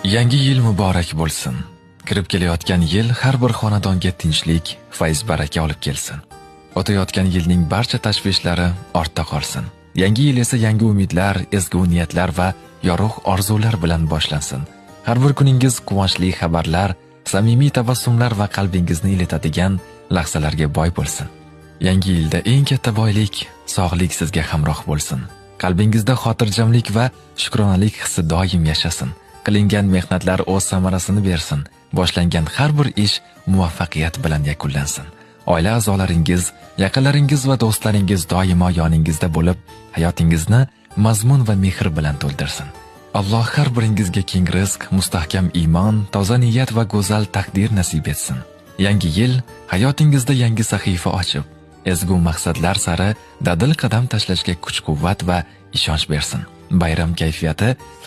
Yangi yil muborak bo'lsin. Kirib kelayotgan yil har bir xonadonga tinchlik, fayz baraka olib kelsin. O'tayotgan yilning barcha tashvishlari ortda qolsin. Yangi yil esa yangi umidlar, ezgu niyatlar va yorug' orzular bilan boshlansin. Har bir kuningiz quvonchli xabarlar, samimiy tabassumlar va qalbingizni iletadigan lahzalarga boy bo'lsin. Yangi yilda eng katta boylik, sog'lik sizga hamroh bo'lsin. Qalbingizda xotirjamlik va shukronalik hissi doim yashasin. Qilingan mehnatlar o'z samarasini bersin. Boshlangan har bir ish muvaffaqiyat bilan yakunlansin. Oila a'zolaringiz, yaqinlaringiz va do'stlaringiz doimo yoningizda bo'lib, hayotingizni mazmun va mehr bilan to'ldirsin. Alloh har biringizga keng rizq, mustahkam iymon, toza niyat va go'zal taqdir nasib etsin. Yangi yil hayotingizda yangi sahifa ochib, ezgu maqsadlar sari dadil qadam tashlashga kuch-quvvat va ishonch bersin. Bayram kayfiyati